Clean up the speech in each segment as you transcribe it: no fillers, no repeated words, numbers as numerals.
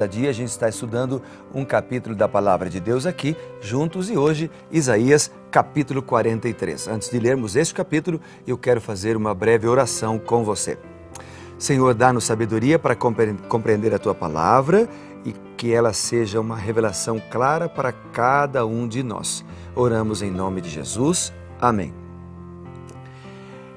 Cada dia a gente está estudando um capítulo da Palavra de Deus aqui, juntos, e hoje, Isaías, capítulo 43. Antes de lermos este capítulo, eu quero fazer uma breve oração com você. Senhor, dá-nos sabedoria para compreender a Tua Palavra e que ela seja uma revelação clara para cada um de nós. Oramos em nome de Jesus. Amém.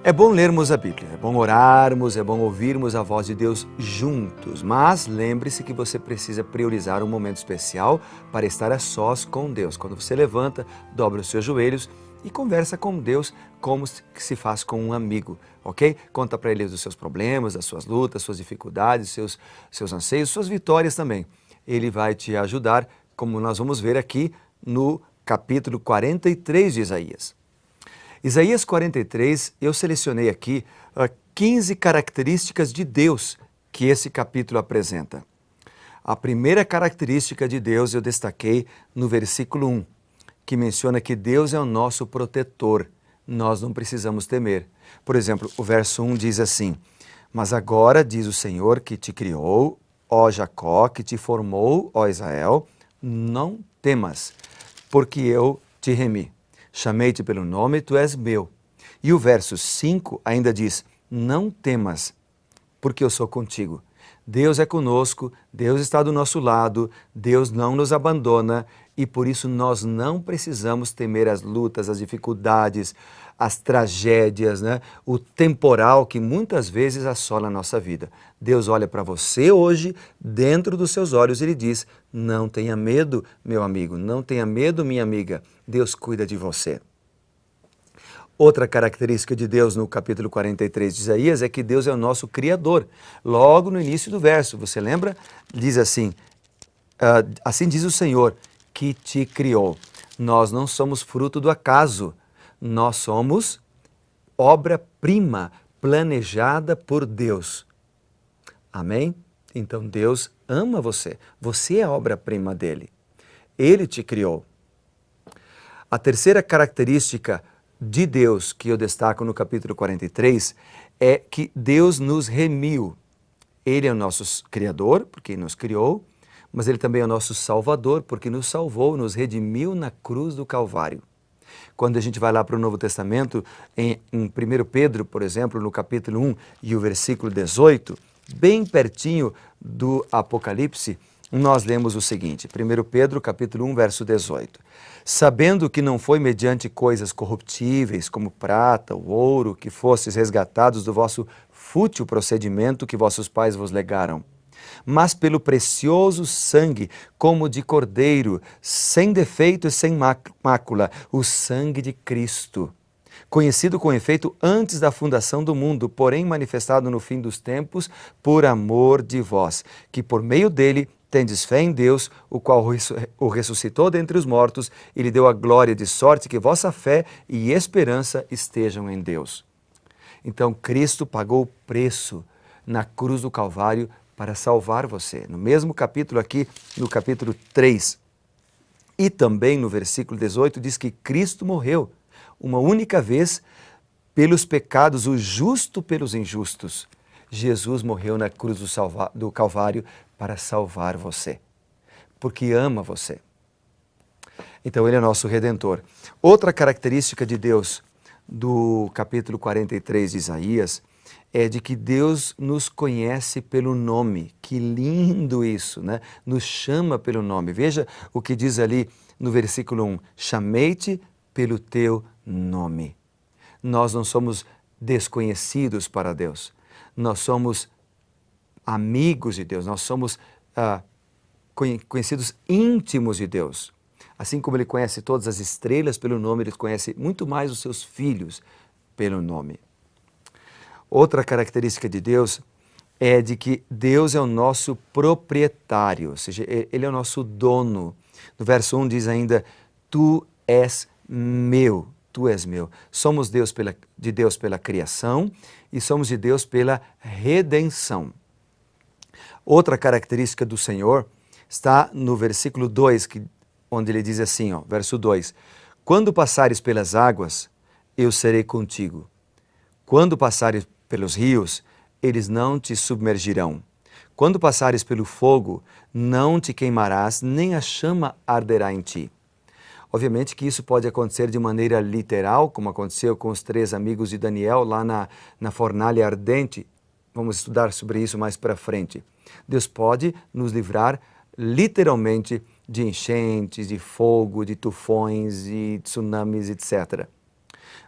É bom lermos a Bíblia, é bom orarmos, é bom ouvirmos a voz de Deus juntos, mas lembre-se que você precisa priorizar um momento especial para estar a sós com Deus. Quando você levanta, dobra os seus joelhos e conversa com Deus como se faz com um amigo, ok? Conta para Ele dos seus problemas, das suas lutas, suas dificuldades, seus anseios, suas vitórias também. Ele vai te ajudar, como nós vamos ver aqui no capítulo 43 de Isaías. Isaías 43, eu selecionei aqui 15 características de Deus que esse capítulo apresenta. A primeira característica de Deus eu destaquei no versículo 1, que menciona que Deus é o nosso protetor, nós não precisamos temer. Por exemplo, o verso 1 diz assim: "Mas agora, diz o Senhor que te criou, ó Jacó, que te formou, ó Israel, não temas, porque eu te remi. Chamei-te pelo nome, tu és meu." E o verso 5 ainda diz: "Não temas, porque eu sou contigo." Deus é conosco, Deus está do nosso lado, Deus não nos abandona e por isso nós não precisamos temer as lutas, as dificuldades, as tragédias, o temporal que muitas vezes assola a nossa vida. Deus olha para você hoje, dentro dos seus olhos, e Ele diz: "Não tenha medo, meu amigo, não tenha medo, minha amiga, Deus cuida de você." Outra característica de Deus no capítulo 43 de Isaías é que Deus é o nosso Criador. Logo no início do verso, você lembra? Diz assim: "Assim diz o Senhor, que te criou." Nós não somos fruto do acaso, nós somos obra-prima planejada por Deus. Amém? Então Deus ama você, você é a obra-prima dele. Ele te criou. A terceira característica de Deus que eu destaco no capítulo 43 é que Deus nos remiu. Ele é o nosso Criador, porque nos criou, mas Ele também é o nosso Salvador, porque nos salvou, nos redimiu na cruz do Calvário. Quando a gente vai lá para o Novo Testamento, em 1 Pedro, por exemplo, no capítulo 1 e o versículo 18, bem pertinho do Apocalipse, nós lemos o seguinte, 1 Pedro, capítulo 1, verso 18. "Sabendo que não foi mediante coisas corruptíveis, como prata ou ouro, que fostes resgatados do vosso fútil procedimento que vossos pais vos legaram, mas pelo precioso sangue, como de cordeiro, sem defeito e sem mácula, o sangue de Cristo, conhecido com efeito antes da fundação do mundo, porém manifestado no fim dos tempos, por amor de vós, que por meio dele tendes fé em Deus, o qual o ressuscitou dentre os mortos e lhe deu a glória, de sorte que vossa fé e esperança estejam em Deus." Então Cristo pagou o preço na cruz do Calvário para salvar você. No mesmo capítulo aqui, no capítulo 3, e também no versículo 18, diz que Cristo morreu uma única vez pelos pecados, o justo pelos injustos. Jesus morreu na cruz do Calvário para salvar você, porque ama você. Então Ele é nosso Redentor. Outra característica de Deus do capítulo 43 de Isaías é de que Deus nos conhece pelo nome. Que lindo isso, né? Nos chama pelo nome. Veja o que diz ali no versículo 1. "Chamei-te pelo teu nome." Nós não somos desconhecidos para Deus. Nós somos amigos de Deus. Nós somos conhecidos íntimos de Deus. Assim como Ele conhece todas as estrelas pelo nome, Ele conhece muito mais os seus filhos pelo nome. Outra característica de Deus é de que Deus é o nosso proprietário, ou seja, Ele é o nosso dono. No verso 1 diz ainda: "Tu és meu, tu és meu." Somos de Deus pela criação e somos de Deus pela redenção. Outra característica do Senhor está no versículo 2, onde Ele diz assim, verso 2: "Quando passares pelas águas, eu serei contigo. Quando passares pelos rios, eles não te submergirão. Quando passares pelo fogo, não te queimarás, nem a chama arderá em ti. Obviamente que isso pode acontecer de maneira literal, como aconteceu com os 3 amigos de Daniel lá na fornalha ardente. Vamos estudar sobre isso mais para frente. Deus pode nos livrar literalmente de enchentes, de fogo, de tufões, de tsunamis, etc.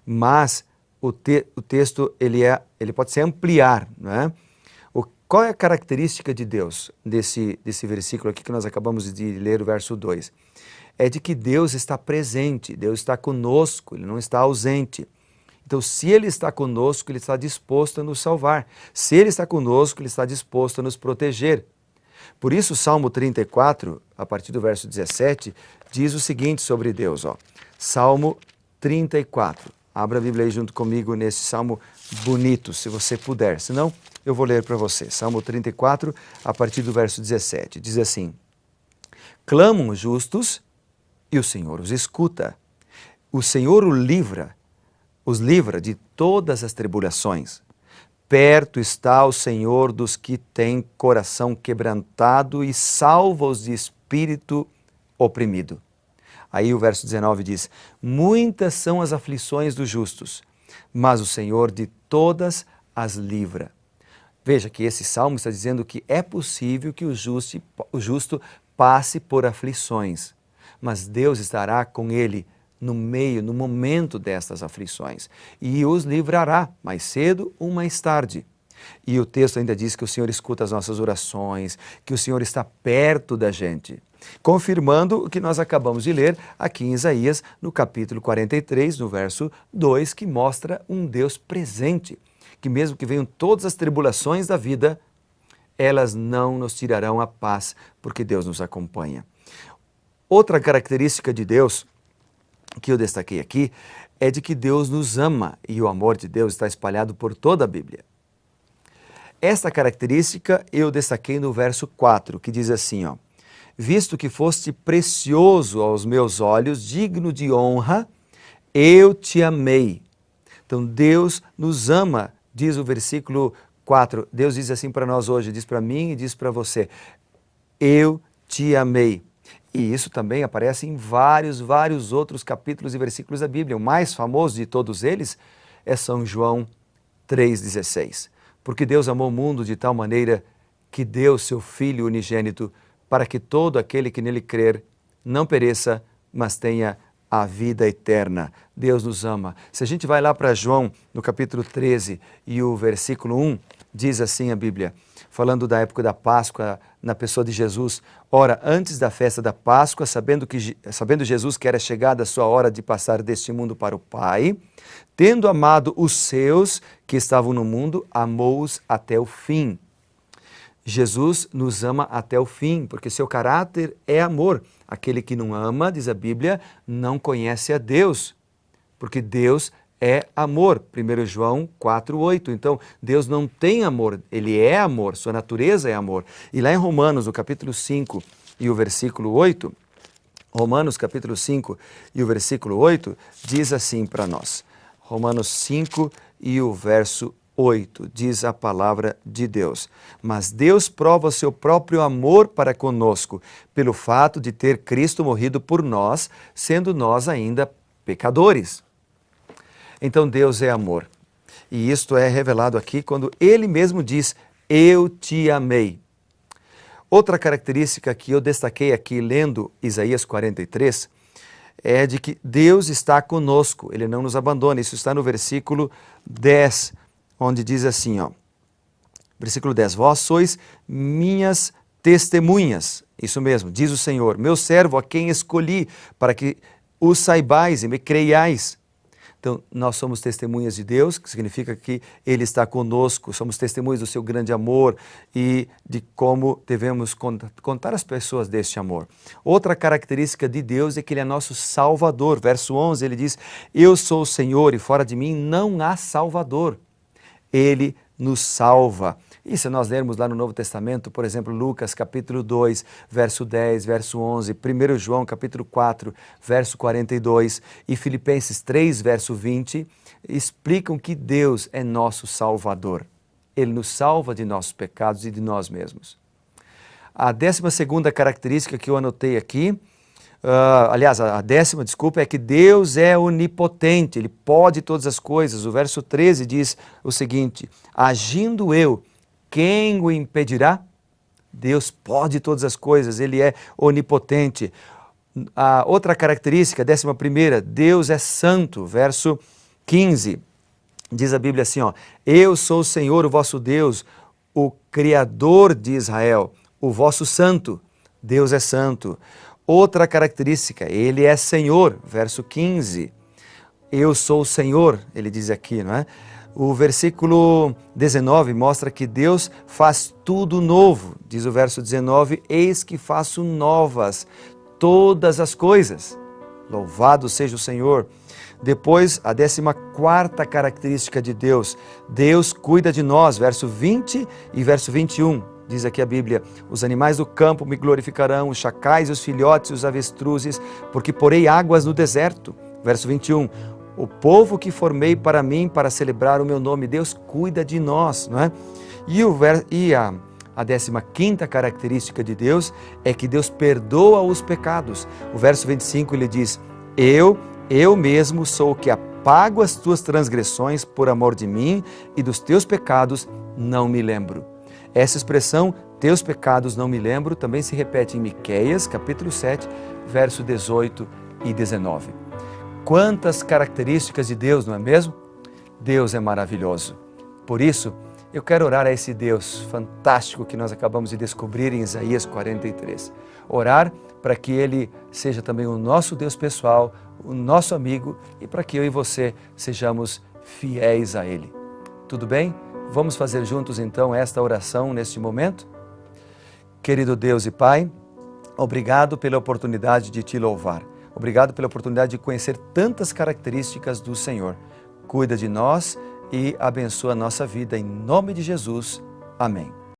Mas o texto ele pode se ampliar, não é? Qual é a característica de Deus desse versículo aqui que nós acabamos de ler, o verso 2? É de que Deus está presente, Deus está conosco, Ele não está ausente. Então, se Ele está conosco, Ele está disposto a nos salvar. Se Ele está conosco, Ele está disposto a nos proteger. Por isso, o Salmo 34, a partir do verso 17, diz o seguinte sobre Deus. Salmo 34. Abra a Bíblia aí junto comigo nesse salmo bonito, se você puder. Senão, eu vou ler para você. Salmo 34, a partir do verso 17. Diz assim: Clamam os justos e o Senhor os escuta. O Senhor os livra de todas as tribulações. Perto está o Senhor dos que têm coração quebrantado e salva-os de espírito oprimido. Aí o verso 19 diz: Muitas são as aflições dos justos, mas o Senhor de todas as livra. Veja que esse salmo está dizendo que é possível que o justo passe por aflições, mas Deus estará com ele no momento destas aflições, e os livrará mais cedo ou mais tarde. E o texto ainda diz que o Senhor escuta as nossas orações, que o Senhor está perto da gente, confirmando o que nós acabamos de ler aqui em Isaías, no capítulo 43, no verso 2, que mostra um Deus presente, que mesmo que venham todas as tribulações da vida, elas não nos tirarão a paz, porque Deus nos acompanha. Outra característica de Deus que eu destaquei aqui é de que Deus nos ama, e o amor de Deus está espalhado por toda a Bíblia. Esta característica eu destaquei no verso 4, que diz assim, Visto que foste precioso aos meus olhos, digno de honra, eu te amei. Então Deus nos ama, diz o versículo 4. Deus diz assim para nós hoje, diz para mim e diz para você: eu te amei. E isso também aparece em vários outros capítulos e versículos da Bíblia. O mais famoso de todos eles é São João 3,16. Porque Deus amou o mundo de tal maneira que deu seu Filho unigênito para que todo aquele que nele crer não pereça, mas tenha a vida eterna. Deus nos ama. Se a gente vai lá para João, no capítulo 13 e o versículo 1, diz assim a Bíblia, falando da época da Páscoa na pessoa de Jesus: Ora, antes da festa da Páscoa, sabendo Jesus que era chegada a sua hora de passar deste mundo para o Pai, tendo amado os seus que estavam no mundo, amou-os até o fim. Jesus nos ama até o fim, porque seu caráter é amor. Aquele que não ama, diz a Bíblia, não conhece a Deus, porque Deus é amor. 1 João 4,8. Então, Deus não tem amor, Ele é amor, sua natureza é amor. E lá em Romanos, no capítulo 5 e o versículo 8, Romanos capítulo 5 e o versículo 8, diz assim para nós. Romanos 5 e o verso 8, diz a palavra de Deus: Mas Deus prova o seu próprio amor para conosco, pelo fato de ter Cristo morrido por nós, sendo nós ainda pecadores. Então Deus é amor. E isto é revelado aqui quando Ele mesmo diz: eu te amei. Outra característica que eu destaquei aqui lendo Isaías 43 é de que Deus está conosco, Ele não nos abandona. Isso está no versículo 10, onde diz assim, versículo 10, Vós sois minhas testemunhas. Isso mesmo, diz o Senhor, meu servo a quem escolhi, para que o saibais e me creiais. Então, nós somos testemunhas de Deus, que significa que Ele está conosco, somos testemunhas do seu grande amor e de como devemos contar às pessoas deste amor. Outra característica de Deus é que Ele é nosso Salvador. Verso 11, Ele diz, eu sou o Senhor e fora de mim não há Salvador. Ele nos salva. E se nós lermos lá no Novo Testamento, por exemplo, Lucas capítulo 2, verso 10, verso 11, 1 João capítulo 4, verso 42 e Filipenses 3, verso 20, explicam que Deus é nosso Salvador. Ele nos salva de nossos pecados e de nós mesmos. A 12ª característica que eu anotei aqui, aliás, a 10ª, desculpa, é que Deus é onipotente, Ele pode todas as coisas. O verso 13 diz o seguinte: agindo eu, quem o impedirá? Deus pode todas as coisas, Ele é onipotente. A outra característica, 11ª, Deus é santo, verso 15. Diz a Bíblia assim, ó: eu sou o Senhor, o vosso Deus, o Criador de Israel, o vosso santo. Deus é santo. Outra característica, Ele é Senhor, verso 15. Eu sou o Senhor, Ele diz aqui, não é? O versículo 19 mostra que Deus faz tudo novo. Diz o verso 19, eis que faço novas todas as coisas. Louvado seja o Senhor. Depois, a 14ª característica de Deus: Deus cuida de nós, verso 20 e verso 21. Diz aqui a Bíblia: os animais do campo me glorificarão, os chacais, os filhotes e os avestruzes, porque porei águas no deserto. Verso 21. O povo que formei para mim, para celebrar o meu nome. Deus cuida de nós, não é? E a 15ª característica de Deus é que Deus perdoa os pecados. O verso 25 ele diz: eu mesmo sou o que apago as tuas transgressões por amor de mim, e dos teus pecados não me lembro. Essa expressão, teus pecados não me lembro, também se repete em Miqueias, capítulo 7, verso 18 e 19. Quantas características de Deus, não é mesmo? Deus é maravilhoso. Por isso, eu quero orar a esse Deus fantástico que nós acabamos de descobrir em Isaías 43. Orar para que Ele seja também o nosso Deus pessoal, o nosso amigo, e para que eu e você sejamos fiéis a Ele. Tudo bem? Vamos fazer juntos então esta oração neste momento? Querido Deus e Pai, obrigado pela oportunidade de Te louvar. Obrigado pela oportunidade de conhecer tantas características do Senhor. Cuida de nós e abençoa a nossa vida em nome de Jesus. Amém.